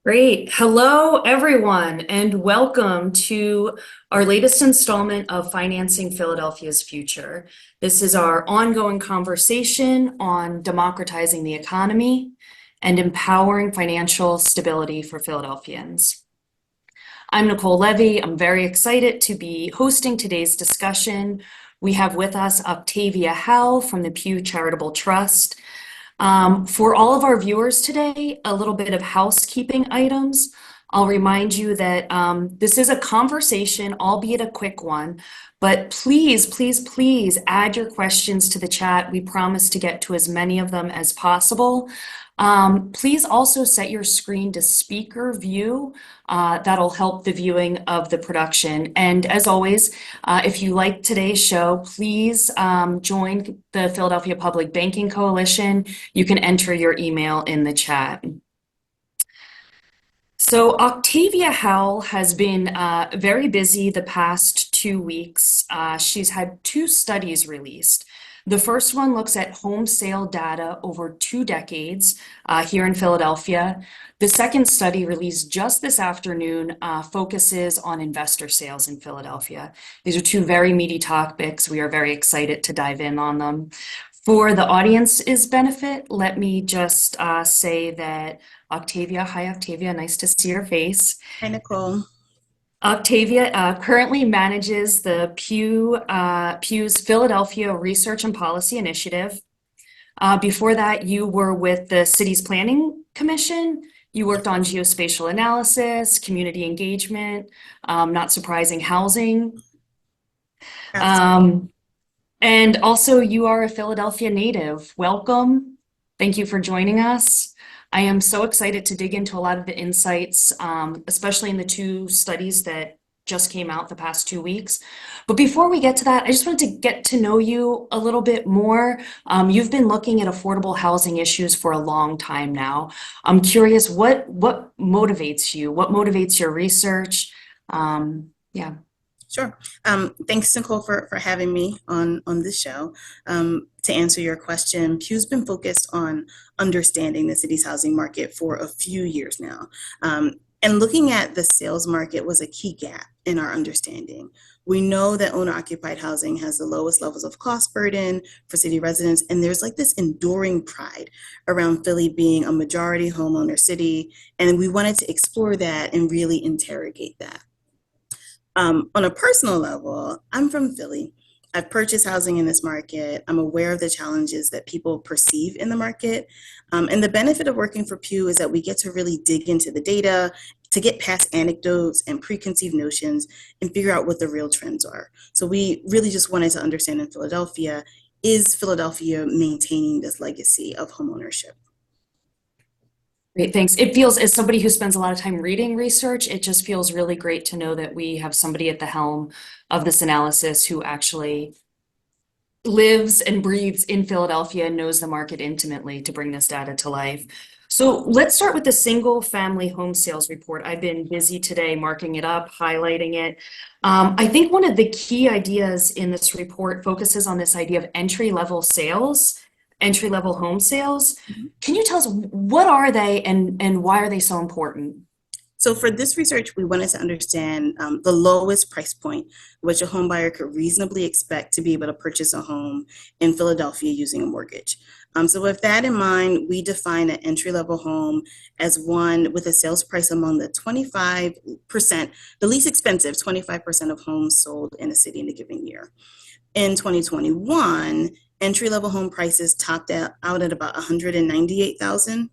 Great. Hello, everyone, and welcome to our latest installment of Financing Philadelphia's Future. This is our ongoing conversation on democratizing the economy and empowering financial stability for Philadelphians. I'm Nicole Levy. I'm very excited to be hosting today's discussion. We have with us Octavia Howell from the Pew Charitable Trust. For all of our viewers today, a little bit of housekeeping items. I'll remind you that this is a conversation, albeit a quick one, but please, please, please add your questions to the chat. We promise to get to as many of them as possible. Please also set your screen to speaker view. That'll help the viewing of the production. And as always, if you like today's show, please join the Philadelphia Public Banking Coalition. You can enter your email in the chat. So Octavia Howell has been very busy the past 2 weeks. She's had two studies released. The first one looks at home sale data over 2 decades here in Philadelphia. The second study, released just this afternoon, focuses on investor sales in Philadelphia. These are two very meaty topics. We are very excited to dive in on them. For the audience's benefit, let me just say that Octavia, hi Octavia, nice to see your face. Hi, Nicole. Octavia currently manages the Pew's Philadelphia Research and Policy Initiative. Before that, you were with the city's Planning Commission. You worked on geospatial analysis, community engagement, not surprising, housing. And also you are a Philadelphia native. Welcome. Thank you for joining us. I am so excited to dig into a lot of the insights, especially in the two studies that just came out the past 2 weeks. But before we get to that, I just wanted to get to know you a little bit more. You've been looking at affordable housing issues for a long time now. I'm curious, what motivates you? What motivates your research? Yeah. Sure. Thanks, Nicole, for having me on this show. To answer your question, Pew's been focused on understanding the city's housing market for a few years now. And looking at the sales market was a key gap in our understanding. We know that owner-occupied housing has the lowest levels of cost burden for city residents, and there's like this enduring pride around Philly being a majority homeowner city, and we wanted to explore that and really interrogate that. On a personal level, I'm from Philly. I've purchased housing in this market. I'm aware of the challenges that people perceive in the market. And the benefit of working for Pew is that we get to really dig into the data to get past anecdotes and preconceived notions and figure out what the real trends are. So we really just wanted to understand in Philadelphia, is Philadelphia maintaining this legacy of homeownership? Great, thanks. It feels, as somebody who spends a lot of time reading research, it just feels really great to know that we have somebody at the helm of this analysis who actually lives and breathes in Philadelphia and knows the market intimately to bring this data to life. So let's start with the single family home sales report. I've been busy today marking it up, highlighting it. I think one of the key ideas in this report focuses on this idea of entry-level sales, entry-level home sales. Can you tell us, what are they and why are they so important? So for this research, we wanted to understand the lowest price point which a home buyer could reasonably expect to be able to purchase a home in Philadelphia using a mortgage. So with that in mind, we define an entry-level home as one with a sales price among the 25%, the least expensive 25% of homes sold in a city in a given year. In 2021, entry-level home prices topped out at about $198,000.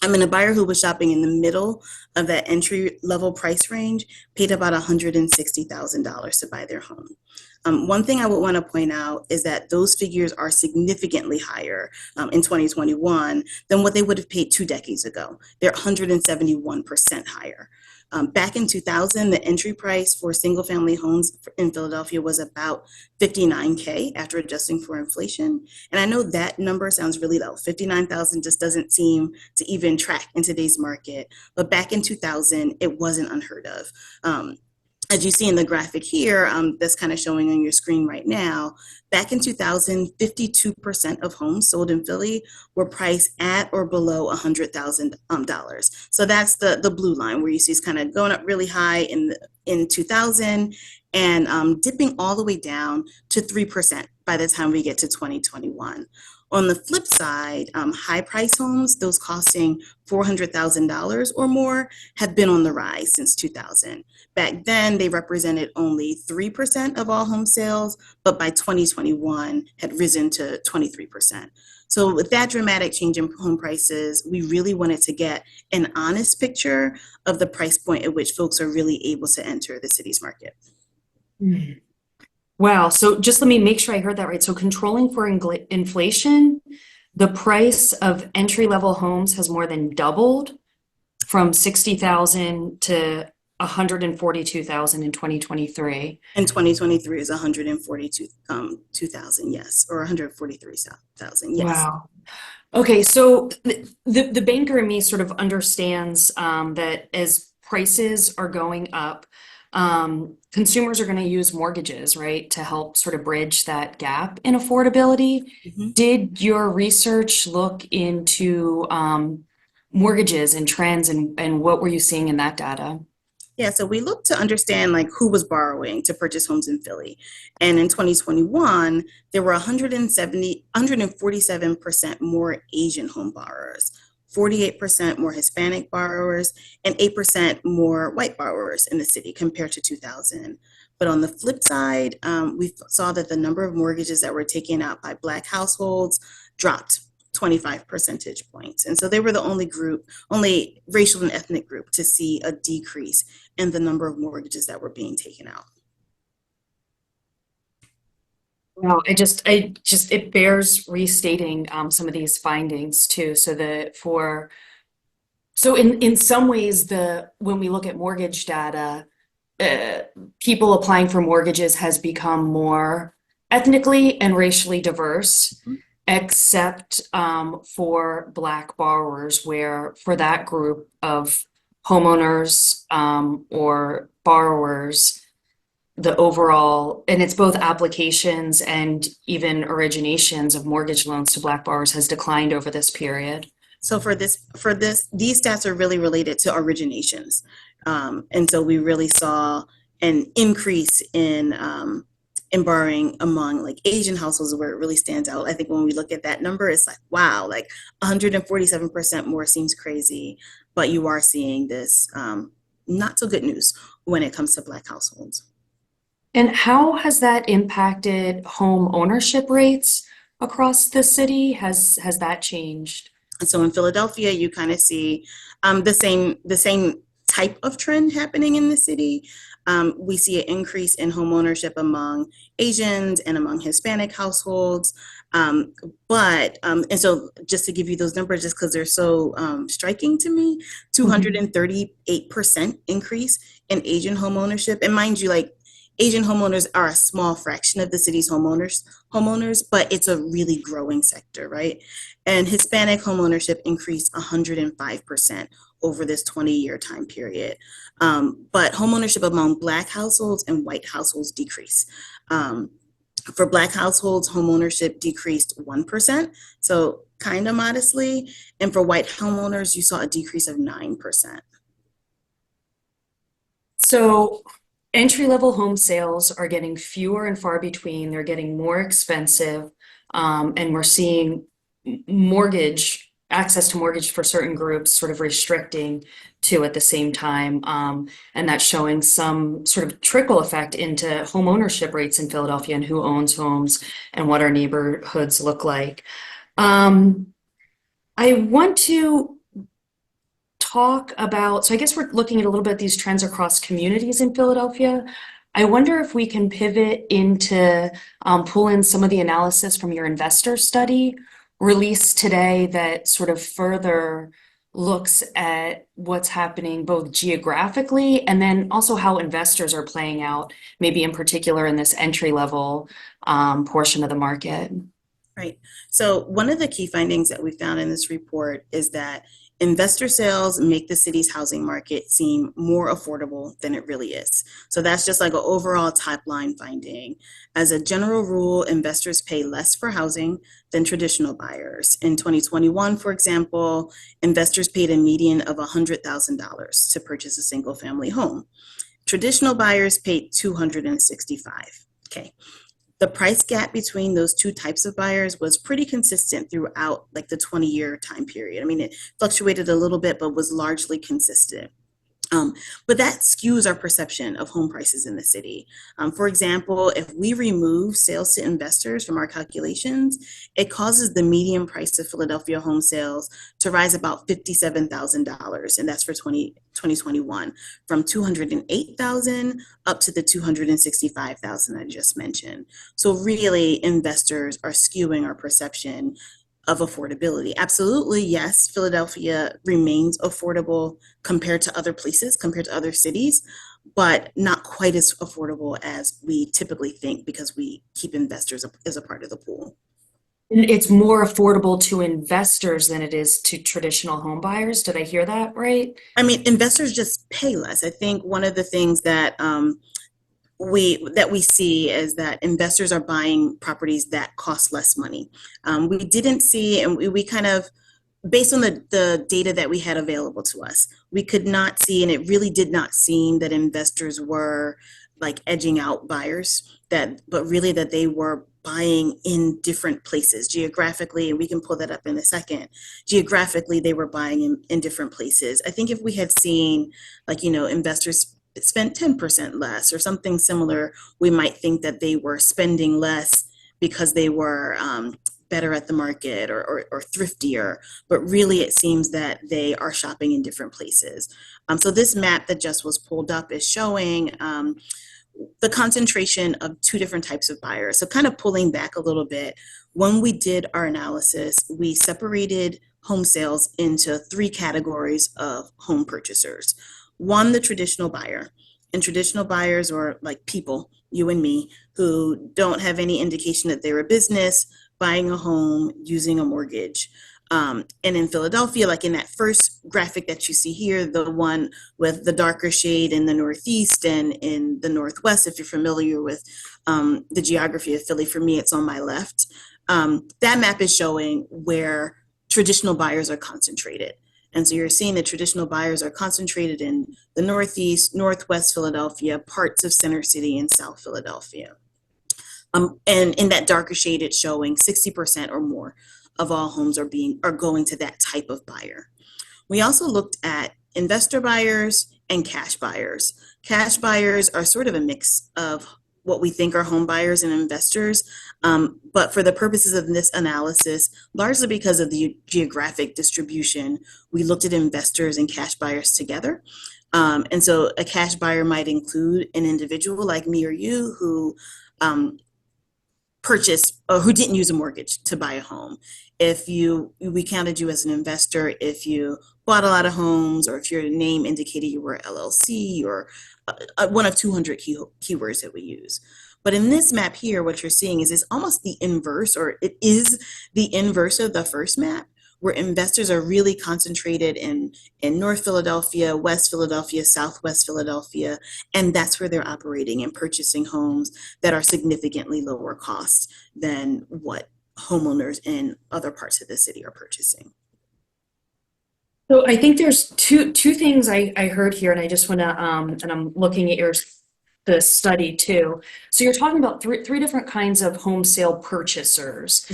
A buyer who was shopping in the middle of that entry-level price range paid about $160,000 to buy their home. One thing I would want to point out is that those figures are significantly higher in 2021 than what they would have paid 2 decades ago. They're 171% higher. Back in 2000, the entry price for single family homes in Philadelphia was about $59K after adjusting for inflation. And I know that number sounds really low. 59,000 just doesn't seem to even track in today's market. But back in 2000, it wasn't unheard of. As you see in the graphic here, that's kind of showing on your screen right now, Back in 2000, 52% of homes sold in Philly were priced at or below $100,000. So that's the blue line where you see it's kind of going up really high in 2000 and dipping all the way down to 3% by the time we get to 2021. On the flip side, high price homes, those costing $400,000 or more, have been on the rise since 2000. Back then, they represented only 3% of all home sales, but by 2021 had risen to 23%. So with that dramatic change in home prices, we really wanted to get an honest picture of the price point at which folks are really able to enter the city's market. Mm. Wow. So just let me make sure I heard that right. So controlling for inflation, the price of entry-level homes has more than doubled from 60,000 to 142,000 in 2023. And 2023 is 142,000, yes, or 143,000, yes. Wow. Okay, so the banker in me sort of understands that as prices are going up, consumers are going to use mortgages, right, to help sort of bridge that gap in affordability. Mhm. Did your research look into mortgages and trends, and what were you seeing in that data? Yeah, so we looked to understand like who was borrowing to purchase homes in Philly. And in 2021, there were 147% more Asian home borrowers, 48% more Hispanic borrowers, and 8% more white borrowers in the city compared to 2000. But on the flip side, we saw that the number of mortgages that were taken out by Black households dropped 25 percentage points. And so they were the only racial and ethnic group to see a decrease in the number of mortgages that were being taken out. Well, it bears restating some of these findings too. So in some ways, when we look at mortgage data, uh, people applying for mortgages has become more ethnically and racially diverse, except for Black borrowers, where for that group of homeowners or borrowers, the overall, and it's both applications and even originations of mortgage loans to Black borrowers has declined over this period. So these stats are really related to originations. And so we really saw an increase in borrowing among like Asian households where it really stands out. I think when we look at that number, it's like, wow, like 147% more seems crazy, but you are seeing this not so good news when it comes to Black households. And how has that impacted home ownership rates across the city? Has that changed? And so in Philadelphia, you kind of see the same type of trend happening in the city. We see an increase in home ownership among Asians and among Hispanic households. And so just to give you those numbers, just because they're so striking to me, 238% increase in Asian home ownership. And mind you, like Asian homeowners are a small fraction of the city's homeowners, but it's a really growing sector, right? And Hispanic homeownership increased 105% over this 20-year time period. But homeownership among Black households and white households decreased. For Black households, homeownership decreased 1%, so kind of modestly. And for white homeowners, you saw a decrease of 9%. So entry-level home sales are getting fewer and far between. They're getting more expensive, and we're seeing access to mortgage for certain groups sort of restricting to at the same time. And that's showing some sort of trickle effect into home ownership rates in Philadelphia and who owns homes and what our neighborhoods look like. I want to talk about, so I guess we're looking at a little bit of these trends across communities in Philadelphia. I wonder if we can pivot into pull in some of the analysis from your investor study released today that sort of further looks at what's happening both geographically and then also how investors are playing out, maybe in particular in this entry level portion of the market. Right. So one of the key findings that we found in this report is that Investor sales make the city's housing market seem more affordable than it really is. So that's just like an overall top line finding. As a general rule, investors pay less for housing than traditional buyers. In 2021, for example, investors paid a median of $100,000 to purchase a single family home. Traditional buyers paid $265,000. Okay. The price gap between those two types of buyers was pretty consistent throughout like the 20-year time period. I mean, it fluctuated a little bit, but was largely consistent. But that skews our perception of home prices in the city. For example, if we remove sales to investors from our calculations, it causes the median price of Philadelphia home sales to rise about $57,000, and that's for 2021, from $208,000 up to the $265,000 I just mentioned. So really, investors are skewing our perception of affordability. Absolutely, yes, Philadelphia remains affordable compared to other places, compared to other cities, but not quite as affordable as we typically think because we keep investors as a part of the pool. It's more affordable to investors than it is to traditional home buyers. Did I hear that right? I mean, investors just pay less. I think one of the things that we see is that investors are buying properties that cost less money. We didn't see, and we kind of, based on the data that we had available to us, we could not see, and it really did not seem that investors were like edging out buyers, but really that they were buying in different places geographically, and we can pull that up in a second. Geographically, they were buying in different places. I think if we had seen, like, investors spent 10% less or something similar, we might think that they were spending less because they were better at the market or thriftier, but really it seems that they are shopping in different places. So this map that just was pulled up is showing the concentration of two different types of buyers. So kind of pulling back a little bit, when we did our analysis, we separated home sales into three categories of home purchasers. One, the traditional buyer. And traditional buyers are like people, you and me, who don't have any indication that they're a business, buying a home, using a mortgage. And in Philadelphia, like in that first graphic that you see here, the one with the darker shade in the Northeast and in the Northwest, if you're familiar with the geography of Philly, for me, it's on my left. That map is showing where traditional buyers are concentrated. And so you're seeing that traditional buyers are concentrated in the Northeast, Northwest Philadelphia, parts of Center City and South Philadelphia. And in that darker shade, it's showing 60% or more of all homes are going to that type of buyer. We also looked at investor buyers and cash buyers. Cash buyers are sort of a mix of what we think are home buyers and investors. But for the purposes of this analysis, largely because of the geographic distribution, we looked at investors and cash buyers together. And so a cash buyer might include an individual like me or you who purchased or who didn't use a mortgage to buy a home. We counted you as an investor if you bought a lot of homes, or if your name indicated you were LLC, or one of 200 keywords that we use. But in this map here, what you're seeing is it's almost the inverse, or it is the inverse of the first map, where investors are really concentrated in North Philadelphia, West Philadelphia, Southwest Philadelphia, and that's where they're operating and purchasing homes that are significantly lower cost than what homeowners in other parts of the city are purchasing. So I think there's two things I heard here, and I just want to and I'm looking at the study too. So you're talking about three different kinds of home sale purchasers.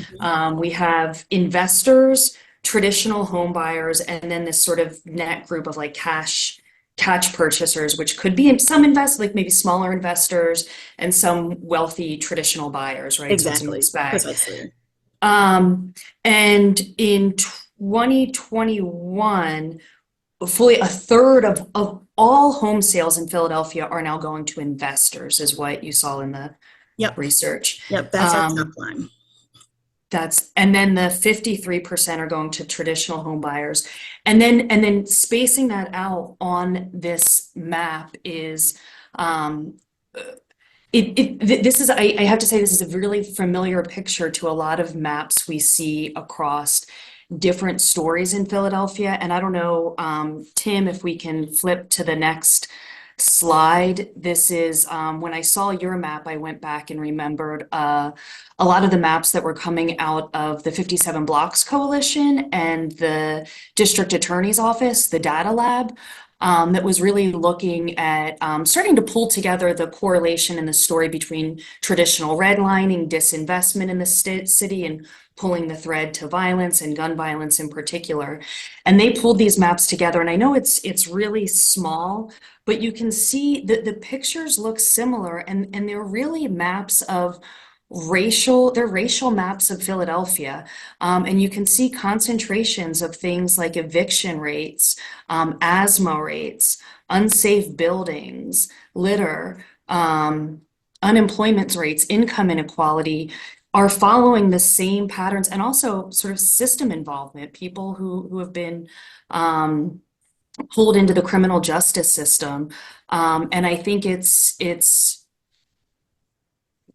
We have investors, traditional home buyers, and then this sort of net group of like cash purchasers, which could be some like maybe smaller investors and some wealthy traditional buyers, right? Exactly. So it's a mixed bag. Precisely. And in 2021, fully a third of all home sales in Philadelphia are now going to investors, is what you saw in the research. Yep, that's our top line. And then the 53% are going to traditional home buyers. And then spacing that out on this map is this is I have to say this is a really familiar picture to a lot of maps we see across different stories in Philadelphia. And I don't know, Tim, if we can flip to the next slide. This is when I saw your map, I went back and remembered a lot of the maps that were coming out of the 57 Blocks Coalition and the District Attorney's Office, the data lab. That was really looking at starting to pull together the correlation in the story between traditional redlining, disinvestment in the city, and pulling the thread to violence and gun violence in particular. And they pulled these maps together, and I know it's really small, but you can see that the pictures look similar, and they're really maps of they're racial maps of Philadelphia. And you can see concentrations of things like eviction rates, asthma rates, unsafe buildings, litter, unemployment rates, income inequality are following the same patterns, and also sort of system involvement, people who have been pulled into the criminal justice system. And I think it's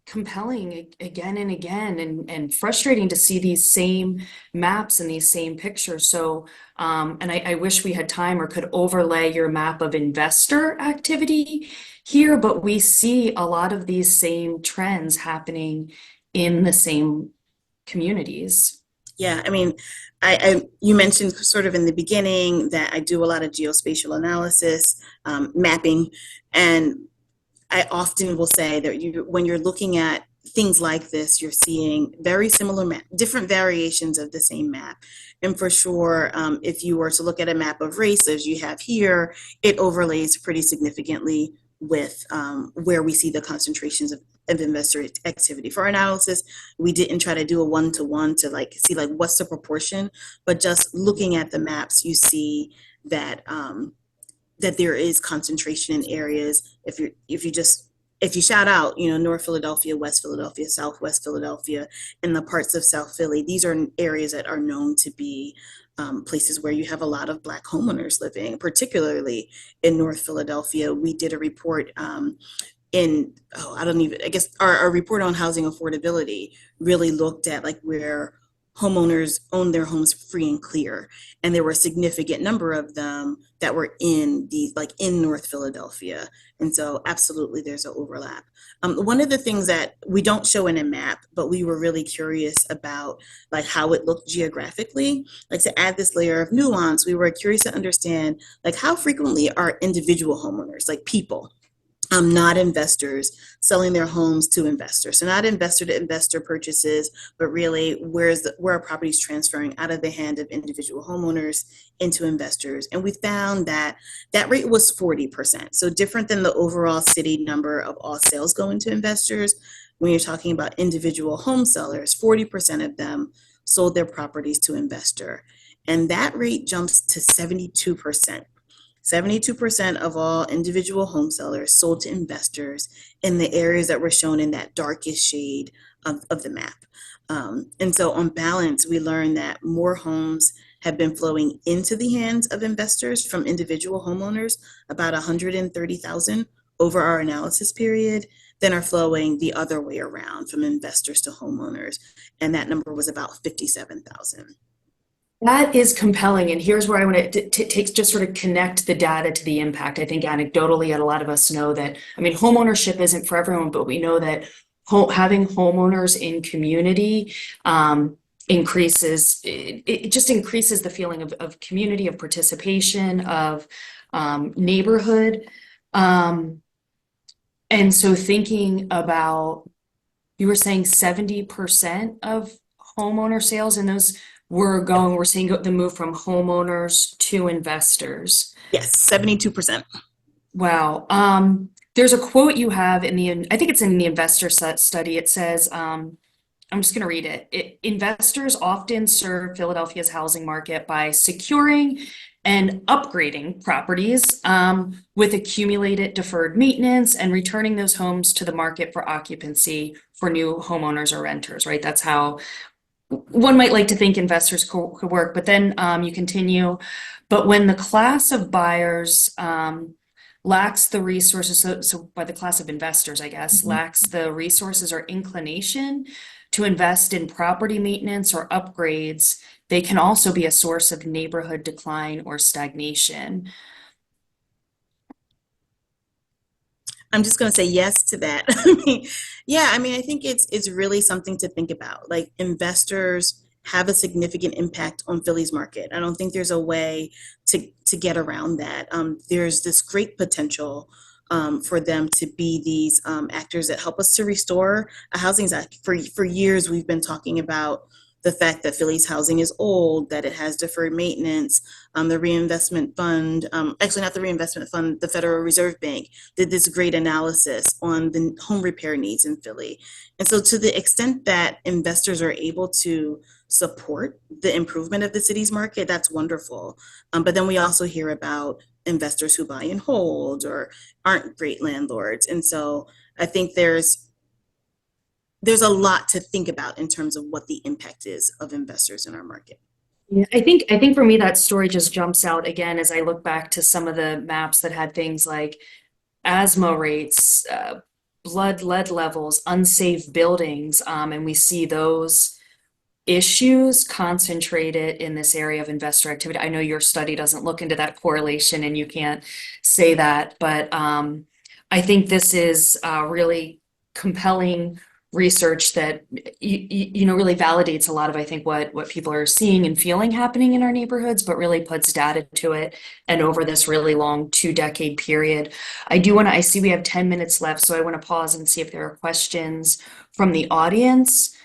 compelling again and again, and frustrating to see these same maps and these same pictures. So, and I wish we had time or could overlay your map of investor activity here, but we see a lot of these same trends happening in the same communities. Yeah, I mean, you mentioned sort of in the beginning that I do a lot of geospatial analysis, mapping, and I often will say that when you're looking at things like this, you're seeing very similar different variations of the same map. And for sure, if you were to look at a map of race as you have here, it overlays pretty significantly with where we see the concentrations of investor activity. For our analysis, we didn't try to do a one-to-one to like see like what's the proportion, but just looking at the maps, you see that that there is concentration in areas. If you shout out, North Philadelphia, West Philadelphia, Southwest Philadelphia, and the parts of South Philly, these are areas that are known to be places where you have a lot of Black homeowners living, particularly in North Philadelphia. We did a report our report on housing affordability really looked at like where homeowners own their homes free and clear. And there were a significant number of them that were in North Philadelphia. And so absolutely there's an overlap. One of the things that we don't show in a map, but we were really curious about like how it looked geographically, like to add this layer of nuance, we were curious to understand like how frequently are individual homeowners, like people, not investors, selling their homes to investors. So not investor to investor purchases, but really where are properties transferring out of the hand of individual homeowners into investors. And we found that that rate was 40%. So different than the overall city number of all sales going to investors. When you're talking about individual home sellers, 40% of them sold their properties to investor. And that rate jumps to 72%. 72% of all individual home sellers sold to investors in the areas that were shown in that darkest shade of the map. And so on balance, we learned that more homes have been flowing into the hands of investors from individual homeowners, about 130,000 over our analysis period, than are flowing the other way around from investors to homeowners. And that number was about 57,000. That is compelling. And here's where I want to take just sort of connect the data to the impact. I think anecdotally, a lot of us know that, I mean, homeownership isn't for everyone, but we know that having homeowners in community it just increases the feeling of community, of participation, of neighborhood. And so thinking about, you were saying 70% of homeowner sales in those we're seeing the move from homeowners to investors. Yes, 72%. Wow. There's a quote you have I think it's in the investor study. It says, I'm just going to read it. Investors often serve Philadelphia's housing market by securing and upgrading properties with accumulated deferred maintenance and returning those homes to the market for occupancy for new homeowners or renters, right? That's how one might like to think investors could work, but then you continue. But when the class of buyers lacks the resources, so by the class of investors, I guess, lacks the resources or inclination to invest in property maintenance or upgrades, they can also be a source of neighborhood decline or stagnation. I'm just going to say yes to that. I mean, yeah, I mean, I think it's really something to think about. Like investors have a significant impact on Philly's market. I don't think there's a way to get around that. There's this great potential for them to be these actors that help us to restore a housing stock. For years, we've been talking about the fact that Philly's housing is old, that it has deferred maintenance. The reinvestment fund, actually not the reinvestment fund, the Federal Reserve Bank did this great analysis on the home repair needs in Philly. And so to the extent that investors are able to support the improvement of the city's market, that's wonderful. But then we also hear about investors who buy and hold or aren't great landlords. And so I think there's a lot to think about in terms of what the impact is of investors in our market. Yeah, I think for me that story just jumps out again as I look back to some of the maps that had things like asthma rates, blood lead levels, unsafe buildings, and we see those issues concentrated in this area of investor activity. I know your study doesn't look into that correlation and you can't say that, but I think this is really compelling research that really validates a lot of I think what people are seeing and feeling happening in our neighborhoods, but really puts data to it and over this really long 2-decade period. I see we have 10 minutes left, so I want to pause and see if there are questions from the audience.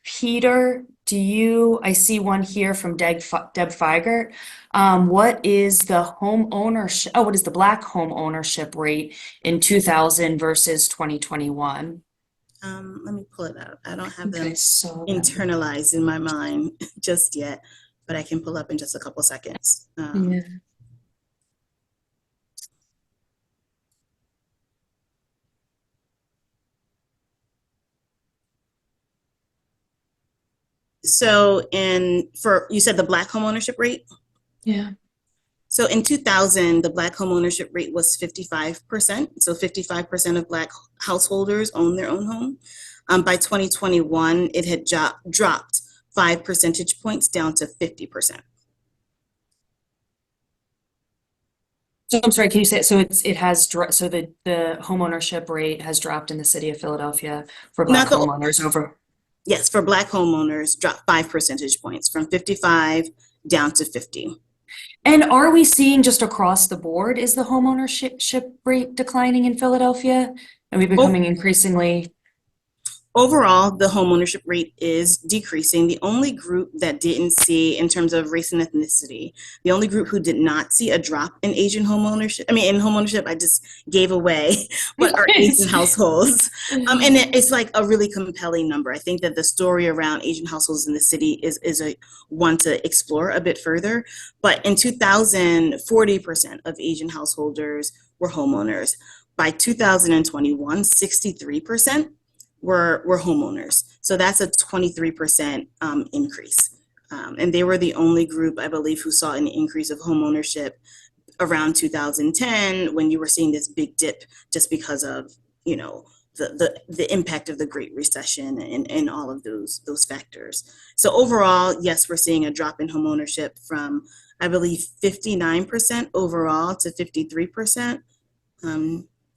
Peter, I see one here from Deb Feigert. What is what is the Black home ownership rate in 2000 versus 2021? Let me pull it up. I don't have them Okay, so internalized in my mind just yet, but I can pull up in just a couple seconds. yeah. You said the Black home ownership rate? Yeah. So in 2000, the Black home ownership rate was 55%. So 55% of Black householders own their own home. By 2021, it had dropped 5 percentage points down to 50%. So I'm sorry, can you say so the home ownership rate has dropped in the city of Philadelphia for Black Not the, homeowners over. yes, for Black homeowners, dropped 5 percentage points from 55 down to 50. And are we seeing just across the board, is the home ownership rate declining in Philadelphia? Are we Oh, becoming increasingly? Overall, the homeownership rate is decreasing. The only group that didn't see, in terms of race and ethnicity, the only group who did not see a drop in Asian in homeownership, I just gave away, but are Asian households. And it's like a really compelling number. I think that the story around Asian households in the city is a one to explore a bit further. But in 2000, 40% of Asian householders were homeowners. By 2021, 63% were homeowners. So that's a 23% increase. And they were the only group, I believe, who saw an increase of homeownership around 2010 when you were seeing this big dip just because of, the impact of the Great Recession and all of those factors. So overall, yes, we're seeing a drop in homeownership from, I believe, 59% overall to 53%.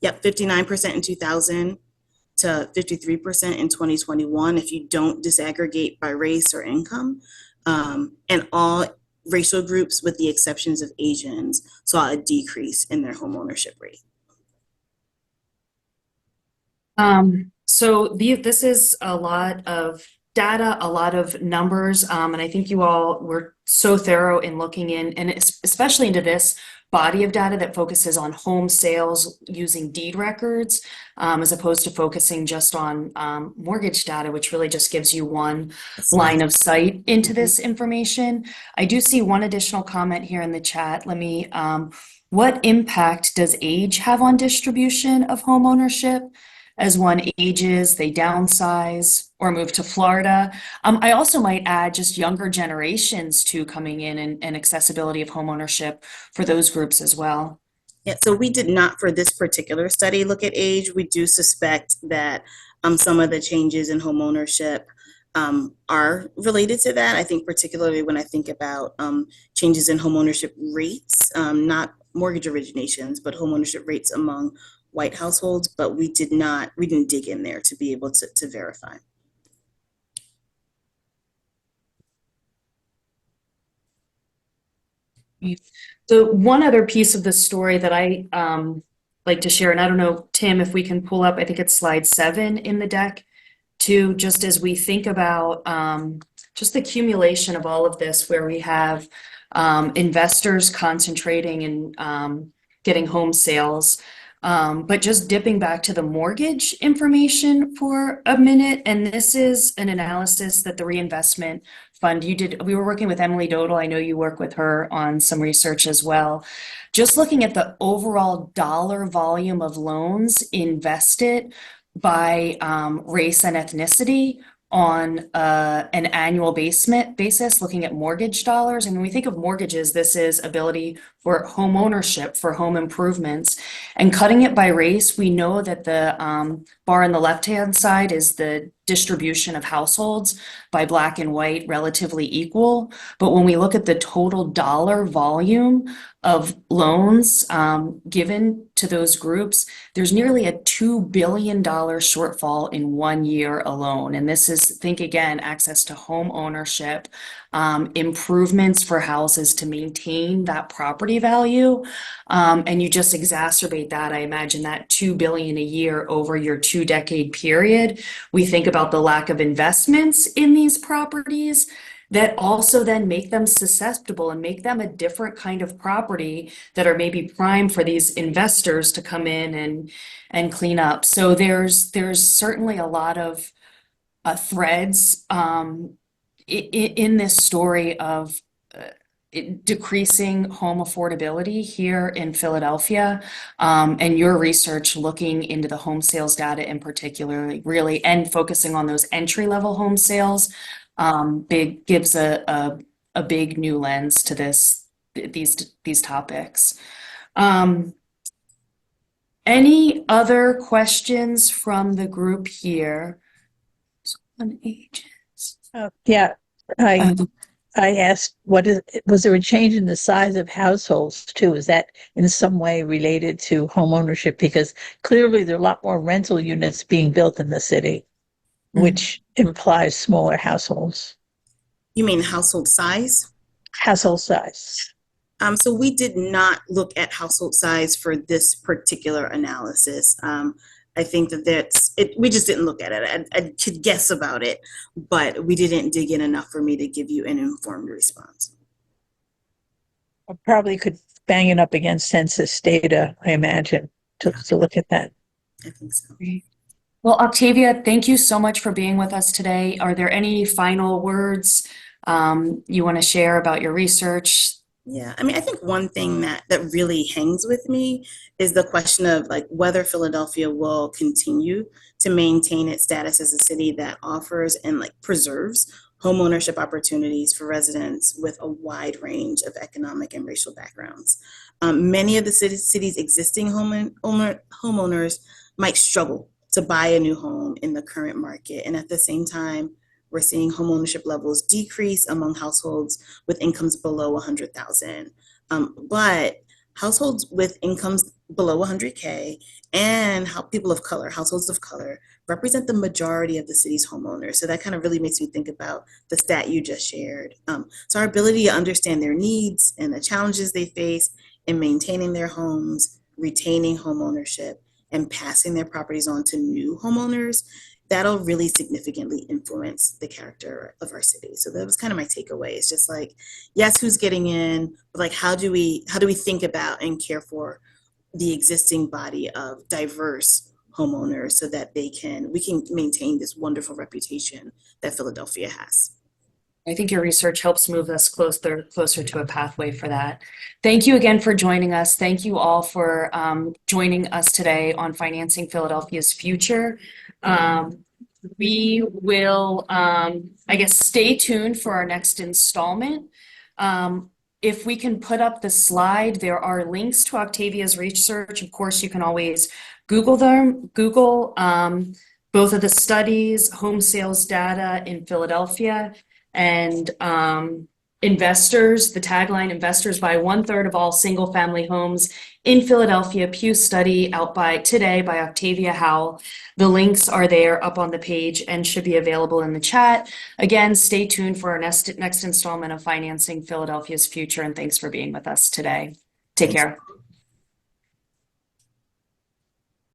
Yep, 59% in 2000 to 53% in 2021 if you don't disaggregate by race or income. And all racial groups, with the exceptions of Asians, saw a decrease in their homeownership rate. This is a lot of data, a lot of numbers, and I think you all were so thorough in looking in, and especially into this body of data that focuses on home sales using deed records, as opposed to focusing just on mortgage data, which really just gives you one line of sight into this information. I do see one additional comment here in the chat. What impact does age have on distribution of home ownership? As one ages, they downsize or move to Florida. I also might add just younger generations too coming in and accessibility of homeownership for those groups as well. Yeah, so we did not, for this particular study, look at age. We do suspect that some of the changes in homeownership are related to that. I think particularly when I think about changes in homeownership rates, not mortgage originations, but homeownership rates among white households, but we didn't dig in there to be able to verify. So one other piece of the story that I like to share, and I don't know, Tim, if we can pull up, I think it's slide 7 in the deck, too, just as we think about just the accumulation of all of this, where we have investors concentrating in getting home sales. But just dipping back to the mortgage information for a minute, and this is an analysis that the reinvestment fund you did. We were working with Emily Dodal. I know you work with her on some research as well. Just looking at the overall dollar volume of loans invested by race and ethnicity on an annual basis, looking at mortgage dollars. And when we think of mortgages, this is ability for home ownership, for home improvements. And cutting it by race, we know that the bar on the left-hand side is the distribution of households by Black and white relatively equal. But when we look at the total dollar volume of loans given to those groups, there's nearly a $2 billion shortfall in 1 year alone. And this is, think again, access to home ownership, improvements for houses to maintain that property value. And you just exacerbate that. I imagine that $2 billion a year over your 2-decade period. We think about the lack of investments in these properties that also then make them susceptible and make them a different kind of property that are maybe prime for these investors to come in and clean up. So there's certainly a lot of threads in this story of decreasing home affordability here in Philadelphia, and your research looking into the home sales data in particular, really, and focusing on those entry-level home sales, gives a big new lens to these topics. Any other questions from the group here? On agents. Yeah, I asked, was there a change in the size of households too? Is that in some way related to home ownership? Because clearly there are a lot more rental units being built in the city, which implies smaller households. You mean household size? Household size. So we did not look at household size for this particular analysis. I think we just didn't look at it. I could guess about it, but we didn't dig in enough for me to give you an informed response. I probably could bang it up against census data, I imagine, to look at that. I think so. Well, Octavia, thank you so much for being with us today. Are there any final words you want to share about your research? Yeah, I mean, I think one thing that really hangs with me is the question of like whether Philadelphia will continue to maintain its status as a city that offers and like preserves home ownership opportunities for residents with a wide range of economic and racial backgrounds. Many of the city's existing homeowners might struggle to buy a new home in the current market, and at the same time, we're seeing homeownership levels decrease among households with incomes below 100,000. But households with incomes below 100K and people of color, households of color, represent the majority of the city's homeowners. So that kind of really makes me think about the stat you just shared. So our ability to understand their needs and the challenges they face in maintaining their homes, retaining homeownership, and passing their properties on to new homeowners, that'll really significantly influence the character of our city. So that was kind of my takeaway. It's just like, yes, who's getting in, but like, how do we think about and care for the existing body of diverse homeowners so that we can maintain this wonderful reputation that Philadelphia has. I think your research helps move us closer to a pathway for that. Thank you again for joining us. Thank you all for joining us today on Financing Philadelphia's Future. We will, I guess, stay tuned for our next installment. If we can put up the slide, there are links to Octavia's research. Of course, you can always Google them, both of the studies, home sales data in Philadelphia, and investors, the tagline, investors buy 1/3 of all single family homes in Philadelphia, Pew study out today by Octavia Howell. The links are there up on the page and should be available in the chat. Again, stay tuned for our next installment of Financing Philadelphia's Future, and thanks for being with us today. Take care.